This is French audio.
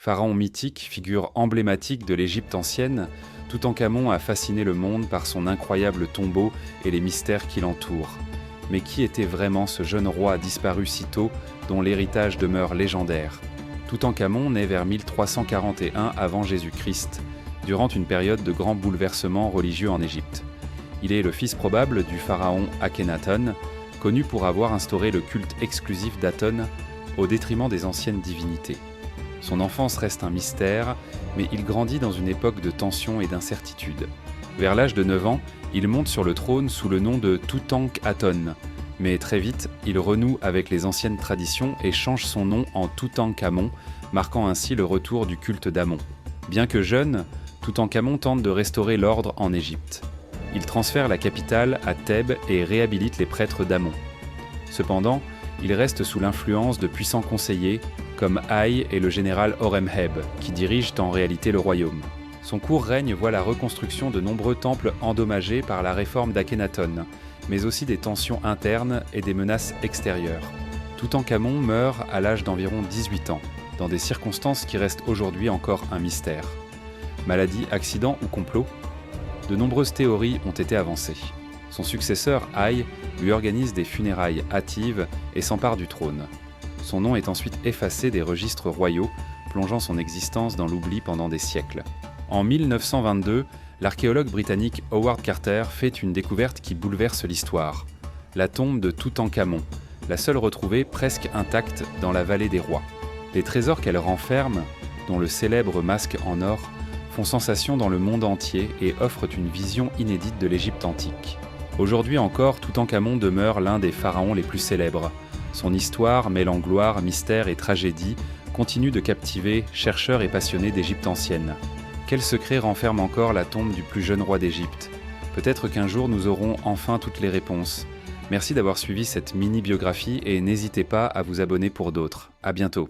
Pharaon mythique, figure emblématique de l'Égypte ancienne, Toutankhamon a fasciné le monde par son incroyable tombeau et les mystères qui l'entourent. Mais qui était vraiment ce jeune roi disparu si tôt, dont l'héritage demeure légendaire? Toutankhamon naît vers 1341 avant Jésus-Christ, durant une période de grands bouleversements religieux en Égypte. Il est le fils probable du pharaon Akhenaton, connu pour avoir instauré le culte exclusif d'Aton au détriment des anciennes divinités. Son enfance reste un mystère, mais il grandit dans une époque de tension et d'incertitude. Vers l'âge de 9 ans, il monte sur le trône sous le nom de Toutankhaton, mais très vite, il renoue avec les anciennes traditions et change son nom en Toutankhamon, marquant ainsi le retour du culte d'Amon. Bien que jeune, Toutankhamon tente de restaurer l'ordre en Égypte. Il transfère la capitale à Thèbes et réhabilite les prêtres d'Amon. Cependant, il reste sous l'influence de puissants conseillers comme Haï et le général Horemheb, qui dirigent en réalité le royaume. Son court règne voit la reconstruction de nombreux temples endommagés par la réforme d'Akhenaton, mais aussi des tensions internes et des menaces extérieures. Toutankhamon meurt à l'âge d'environ 18 ans, dans des circonstances qui restent aujourd'hui encore un mystère. Maladie, accident ou complot? De nombreuses théories ont été avancées. Son successeur, Haï, lui organise des funérailles hâtives et s'empare du trône. Son nom est ensuite effacé des registres royaux, plongeant son existence dans l'oubli pendant des siècles. En 1922, l'archéologue britannique Howard Carter fait une découverte qui bouleverse l'histoire. La tombe de Toutankhamon, la seule retrouvée presque intacte dans la vallée des rois. Les trésors qu'elle renferme, dont le célèbre masque en or, font sensation dans le monde entier et offrent une vision inédite de l'Égypte antique. Aujourd'hui encore, Toutankhamon demeure l'un des pharaons les plus célèbres. Son histoire, mêlant gloire, mystère et tragédie, continue de captiver chercheurs et passionnés d'Égypte ancienne. Quel secret renferme encore la tombe du plus jeune roi d'Égypte? Peut-être qu'un jour nous aurons enfin toutes les réponses. Merci d'avoir suivi cette mini-biographie et n'hésitez pas à vous abonner pour d'autres. À bientôt.